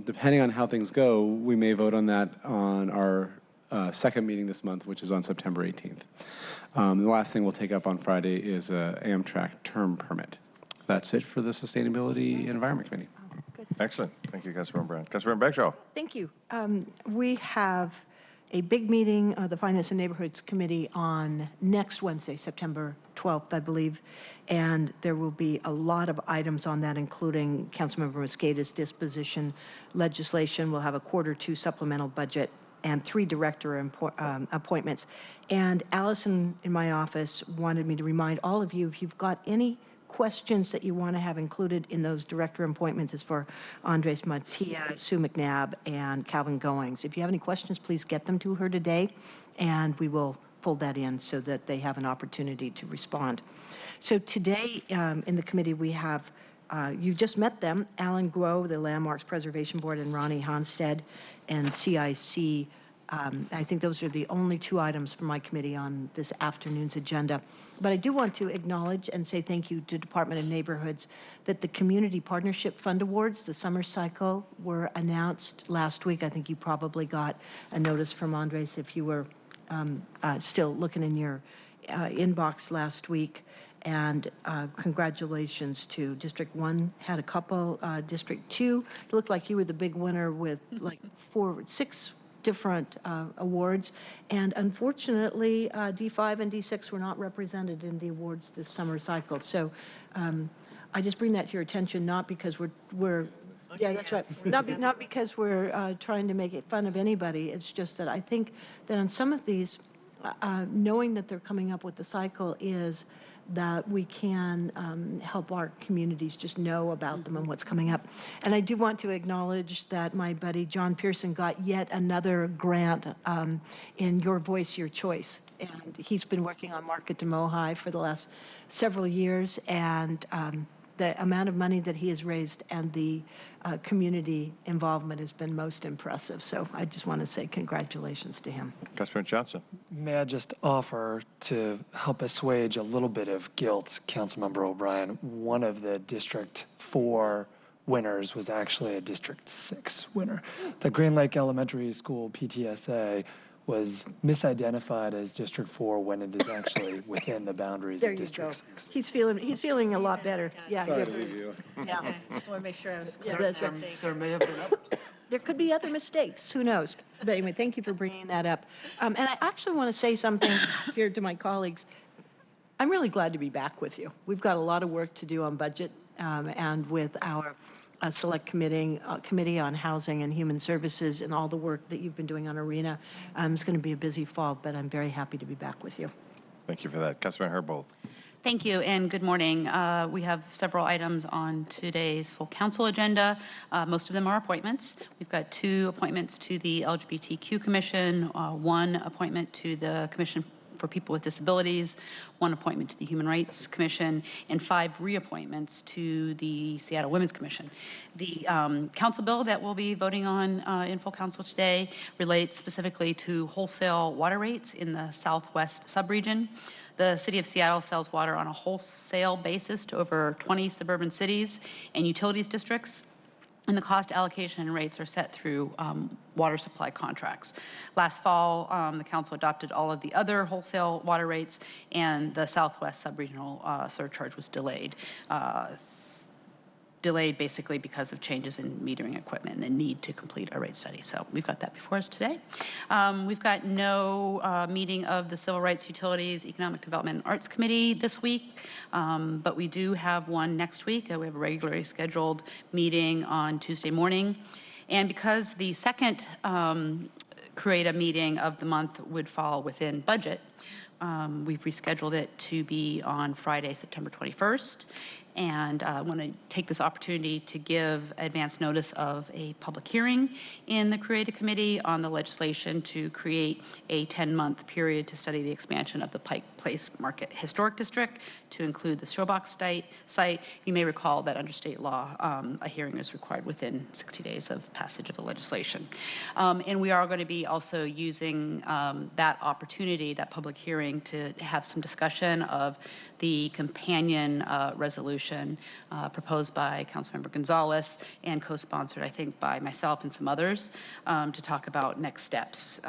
depending on how things go, we may vote on that on our second meeting this month, which is on September 18th. The last thing we'll take up on Friday is an Amtrak term permit. That's it for the Sustainability and Environment Committee. Excellent. Thank you, Councilmember Brown. Councilmember Bagshaw. Thank you. We have a big meeting of the Finance and Neighborhoods Committee on next Wednesday, September 12th, I believe, and there will be a lot of items on that, including Councilmember Mosqueda's disposition legislation. We'll have a Q2 supplemental budget and 3 director appointments. And Allison in my office wanted me to remind all of you, if you've got any questions that you want to have included in those director appointments is for Andres Matia, Sue McNabb, and Calvin Goings. If you have any questions, please get them to her today, and we will fold that in so that they have an opportunity to respond. So today in the committee we have, you just met them, Alan Grove, the Landmarks Preservation Board, and Ronnie Honstead, and CIC. I think those are the only 2 items for my committee on this afternoon's agenda. But I do want to acknowledge and say thank you to Department of Neighborhoods that the Community Partnership Fund Awards, the summer cycle, were announced last week. I think you probably got a notice from Andres if you were still looking in your inbox last week. And congratulations to District 1, had a couple. District 2, it looked like you were the big winner with like 6 different awards, and unfortunately D5 and D6 were not represented in the awards this summer cycle. So I just bring that to your attention, not because we're yeah, that's right, not because we're trying to make it fun of anybody. It's just that I think that on some of these, knowing that they're coming up with the cycle is that we can help our communities just know about them and what's coming up. And I do want to acknowledge that my buddy John Pearson got yet another grant in Your Voice, Your Choice. And he's been working on Market to Mohi for the last several years, and the amount of money that he has raised and the community involvement has been most impressive. So I just want to say congratulations to him. Councilman Johnson. May I just offer to help assuage a little bit of guilt, Councilmember O'Brien, one of the District 4 winners was actually a District 6 winner. The Green Lake Elementary School PTSA was misidentified as District 4 when it is actually within the boundaries of District 6. He's feeling a lot better. Yeah. Sorry to leave you. Yeah. Just want to make sure I was clear. Yeah, that's right. There may have been others. There could be other mistakes. Who knows? But anyway, thank you for bringing that up. And I actually want to say something here to my colleagues. I'm really glad to be back with you. We've got a lot of work to do on budget and with our select committee on housing and human services and all the work that you've been doing on ARENA. It's going to be a busy fall, but I'm very happy to be back with you. Thank you for that. Councilman Herbold. Thank you, and good morning. We have several items on today's full council agenda. Most of them are appointments. We've got 2 appointments to the LGBTQ Commission, 1 appointment to the Commission for People with Disabilities, 1 appointment to the Human Rights Commission, and 5 reappointments to the Seattle Women's Commission. The council bill that we'll be voting on in full council today relates specifically to wholesale water rates in the Southwest subregion. The City of Seattle sells water on a wholesale basis to over 20 suburban cities and utilities districts, and the cost allocation and rates are set through water supply contracts. Last fall, the council adopted all of the other wholesale water rates, and the Southwest subregional surcharge was delayed. Delayed basically because of changes in metering equipment and the need to complete a rate study. So we've got that before us today. We've got no meeting of the Civil Rights, Utilities, Economic Development, and Arts Committee this week, but we do have one next week. We have a regularly scheduled meeting on Tuesday morning. And because the second CREATA meeting of the month would fall within budget, we've rescheduled it to be on Friday, September 21st. And I want to take this opportunity to give advance notice of a public hearing in the Creative Committee on the legislation to create a 10-month period to study the expansion of the Pike Place Market Historic District to include the Showbox site. You may recall that under state law, a hearing is required within 60 days of passage of the legislation. And we are going to be also using that opportunity, that public hearing, to have some discussion of the companion resolution proposed by Councilmember Gonzalez and co-sponsored, I think, by myself and some others to talk about next steps.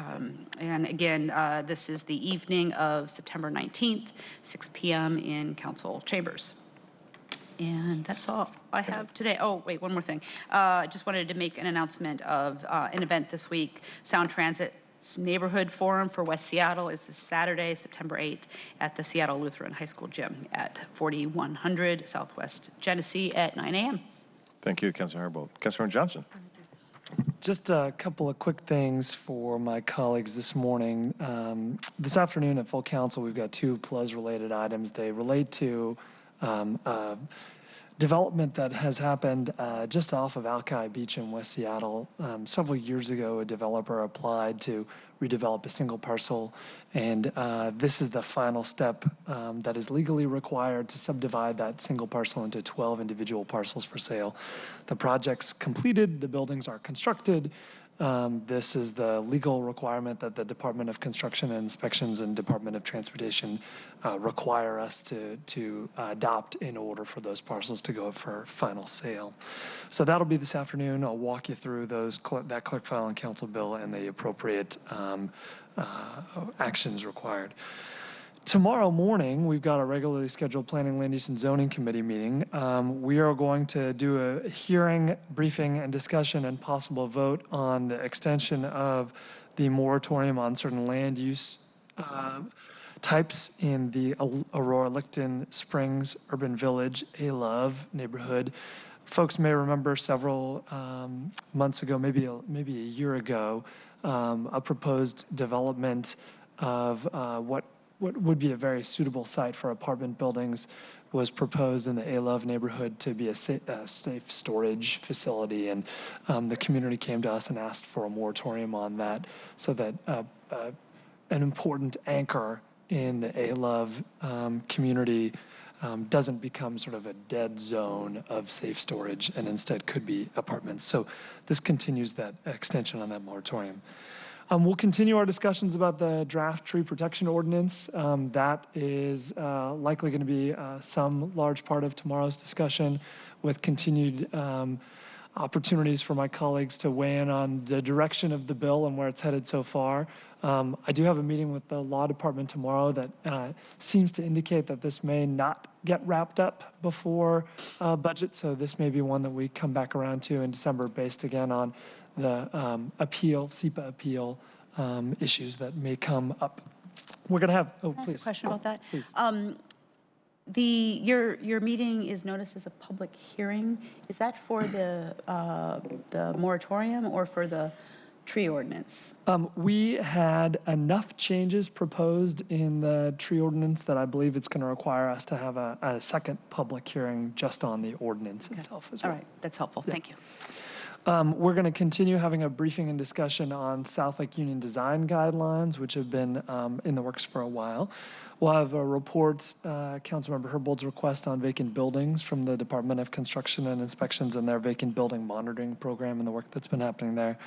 And again, this is the evening of September 19th, 6 p.m. in council chambers. And that's all I have today. Oh, wait, one more thing. I just wanted to make an announcement of an event this week. Sound Transit's Neighborhood Forum for West Seattle is this Saturday, September 8th, at the Seattle Lutheran High School Gym at 4100 Southwest Genesee at 9 a.m. Thank you, Councilor Herbold. Councilor Johnson. Just a couple of quick things for my colleagues this morning. This afternoon at full council, we've got two PLUS-related items. They relate to development that has happened just off of Alki Beach in West Seattle. Several years ago, a developer applied to redevelop a single parcel, and this is the final step that is legally required to subdivide that single parcel into 12 individual parcels for sale. The project's completed, the buildings are constructed. This is the legal requirement that the Department of Construction and Inspections and Department of Transportation require us to adopt in order for those parcels to go for final sale. So that'll be this afternoon. I'll walk you through that clerk file and council bill and the appropriate actions required. Tomorrow morning, we've got a regularly scheduled Planning, Land Use, and Zoning Committee meeting. We are going to do a hearing, briefing, and discussion and possible vote on the extension of the moratorium on certain land use types in the Aurora-Licton Springs Urban Village, A-Love neighborhood. Folks may remember several months ago, maybe a year ago, a proposed development of what would be a very suitable site for apartment buildings was proposed in the A-Love neighborhood to be a safe storage facility. And the community came to us and asked for a moratorium on that so that an important anchor in the A-Love community doesn't become sort of a dead zone of safe storage and instead could be apartments. So this continues that extension on that moratorium. We'll continue our discussions about the draft tree protection ordinance. That is likely going to be some large part of tomorrow's discussion, with continued opportunities for my colleagues to weigh in on the direction of the bill and where it's headed so far. I do have a meeting with the law department tomorrow that seems to indicate that this may not get wrapped up before budget, so this may be one that we come back around to in December based again on the SEPA appeal issues that may come up. We're going to have, Can I ask please. a question about that? Please. Your meeting is noticed as a public hearing. Is that for the moratorium or for the tree ordinance? We had enough changes proposed in the tree ordinance that I believe it's going to require us to have a second public hearing just on the ordinance itself as well. All right, that's helpful. Thank you. We're going to continue having a briefing and discussion on South Lake Union design guidelines, which have been in the works for a while. We'll have a report, Councilmember Herbold's request on vacant buildings from the Department of Construction and Inspections and their vacant building monitoring program and the work that's been happening there.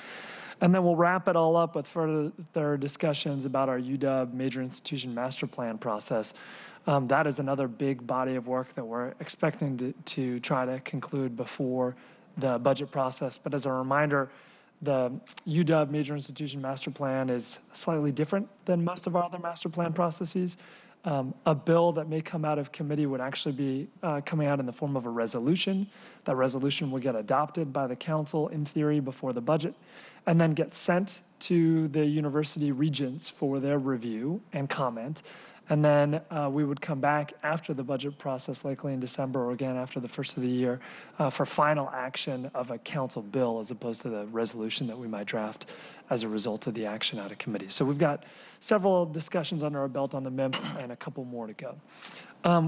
And then we'll wrap it all up with further discussions about our UW Major Institution Master Plan process. That is another big body of work that we're expecting to try to conclude before the budget process. But as a reminder, the UW Major Institution Master Plan is slightly different than most of our other master plan processes. A bill that may come out of committee would actually be coming out in the form of a resolution. That resolution will get adopted by the council in theory before the budget and then get sent to the university regents for their review and comment. And then we would come back after the budget process, likely in December or again after the first of the year, for final action of a council bill as opposed to the resolution that we might draft as a result of the action out of committee. So we've got several discussions under our belt on the MIMP and a couple more to go.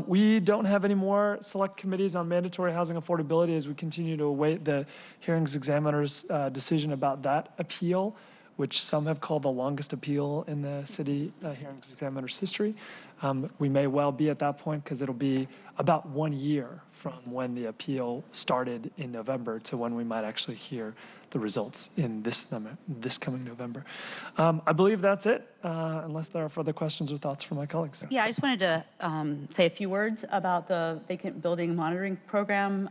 We don't have any more select committees on mandatory housing affordability as we continue to await the hearings examiner's decision about that appeal, which some have called the longest appeal in the city hearings examiner's history. We may well be at that point because it'll be about 1 year from when the appeal started in November to when we might actually hear the results in this coming November. I believe that's it, unless there are further questions or thoughts from my colleagues. Yeah, I just wanted to say a few words about the vacant building monitoring program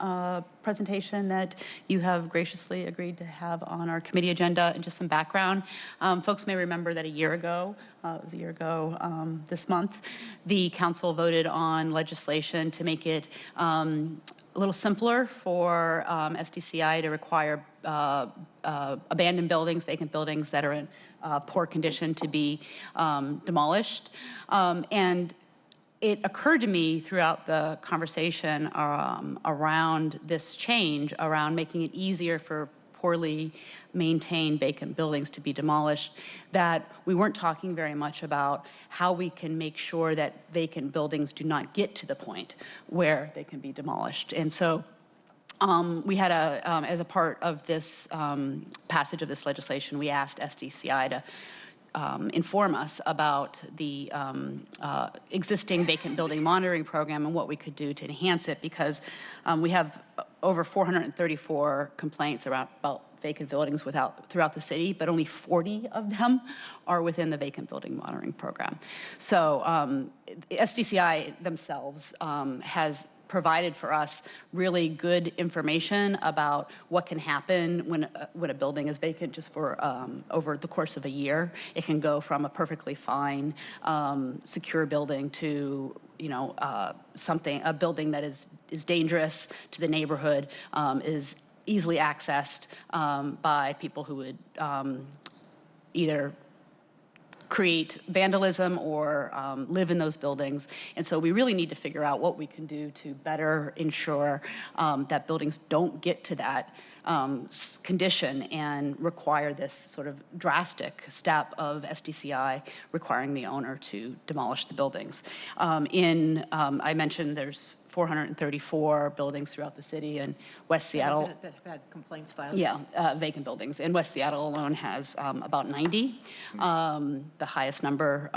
presentation that you have graciously agreed to have on our committee agenda, and just some background. Folks may remember that a year ago this month, the council voted on legislation to make it a little simpler for SDCI to require abandoned buildings, vacant buildings that are in poor condition to be demolished. And it occurred to me throughout the conversation around this change, around making it easier for poorly maintained vacant buildings to be demolished, that we weren't talking very much about how we can make sure that vacant buildings do not get to the point where they can be demolished. And so we had as a part of this passage of this legislation, we asked SDCI to inform us about the existing vacant building monitoring program and what we could do to enhance it, because we have over 434 complaints about vacant buildings throughout the city, but only 40 of them are within the vacant building monitoring program. So SDCI themselves has provided for us really good information about what can happen when a building is vacant just for over the course of a year. It can go from a perfectly fine, secure building to a building that is dangerous to the neighborhood, is easily accessed by people who would either create vandalism or live in those buildings. And so we really need to figure out what we can do to better ensure that buildings don't get to that condition and require this sort of drastic step of SDCI requiring the owner to demolish the buildings. I mentioned there's 434 buildings throughout the city, and West Seattle that have had complaints filed. Yeah, vacant buildings. And West Seattle alone has about 90. The highest number,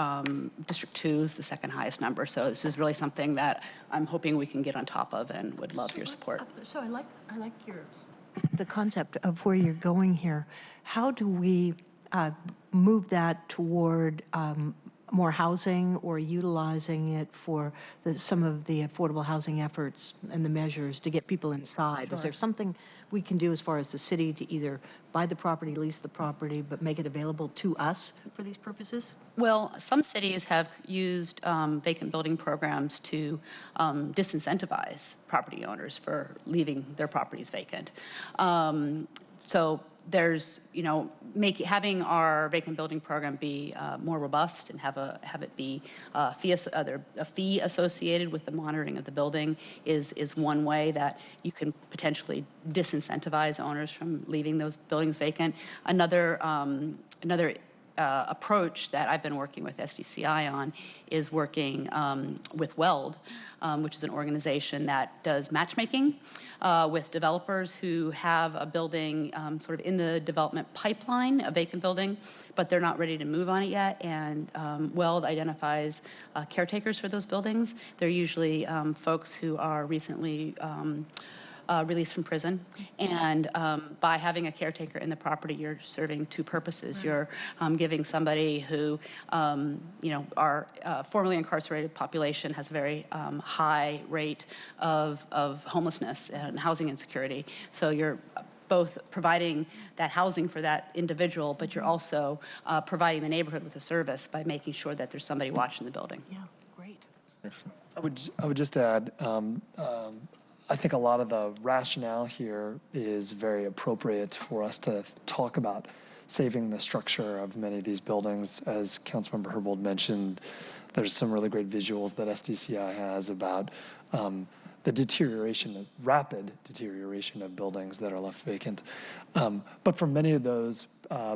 District 2 is the second highest number. So this is really something that I'm hoping we can get on top of, and would love your support. So I like the concept of where you're going here. How do we move that toward more housing, or utilizing it for some of the affordable housing efforts and the measures to get people inside? Sure. Is there something we can do as far as the city to either buy the property, lease the property, but make it available to us for these purposes? Well, some cities have used vacant building programs to disincentivize property owners for leaving their properties vacant. So there's, having our vacant building program be more robust and have it be a fee associated with the monitoring of the building is one way that you can potentially disincentivize owners from leaving those buildings vacant. Another approach that I've been working with SDCI on is working with WELD, which is an organization that does matchmaking with developers who have a building sort of in the development pipeline, a vacant building, but they're not ready to move on it yet. And WELD identifies caretakers for those buildings. They're usually folks who are recently released from prison. And by having a caretaker in the property, you're serving two purposes. You're giving somebody who, our formerly incarcerated population has a very high rate of homelessness and housing insecurity. So you're both providing that housing for that individual, but you're also providing the neighborhood with a service by making sure that there's somebody watching the building. Yeah, great. I would just add, I think a lot of the rationale here is very appropriate for us to talk about saving the structure of many of these buildings. As Councilmember Herbold mentioned, there's some really great visuals that SDCI has about the deterioration, rapid deterioration of buildings that are left vacant. But for many of those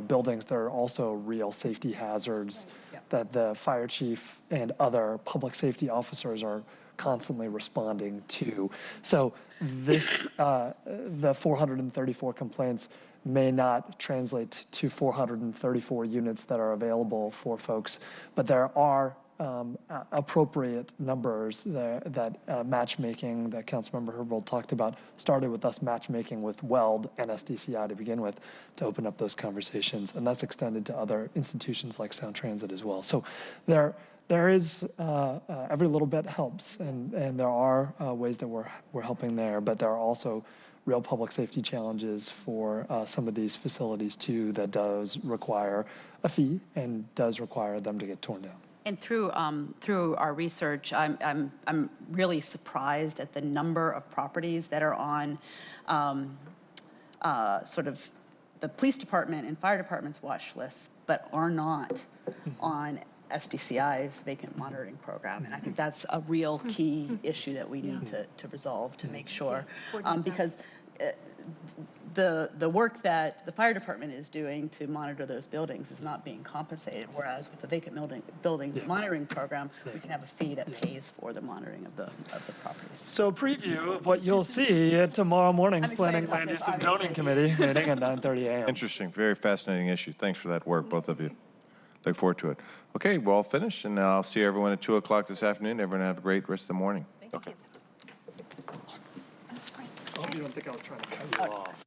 buildings, there are also real safety hazards that the fire chief and other public safety officers are constantly responding to. So this, the 434 complaints may not translate to 434 units that are available for folks, but there are appropriate numbers that matchmaking that Councilmember Herbold talked about started with us matchmaking with WELD and SDCI to begin with to open up those conversations, and that's extended to other institutions like Sound Transit as well. So there is every little bit helps, and there are ways that we're helping there, but there are also real public safety challenges for some of these facilities too that does require a fee and does require them to get torn down. And through our research, I'm really surprised at the number of properties that are on sort of the police department and fire department's watch list, but are not on SDCI's vacant monitoring program. And I think that's a real key issue that we need to resolve to make sure, because the work that the fire department is doing to monitor those buildings is not being compensated, whereas with the vacant building monitoring program, we can have a fee that pays for the monitoring of the properties. So a preview of what you'll see at tomorrow morning's Planning, Land Use, and Zoning Committee meeting at 9:30 a.m. Interesting, very fascinating issue. Thanks for that work, both of you. Look forward to it. Okay, we're all finished, and I'll see everyone at 2 o'clock this afternoon. Everyone have a great rest of the morning. Okay. I hope you don't think I was trying to cut you off.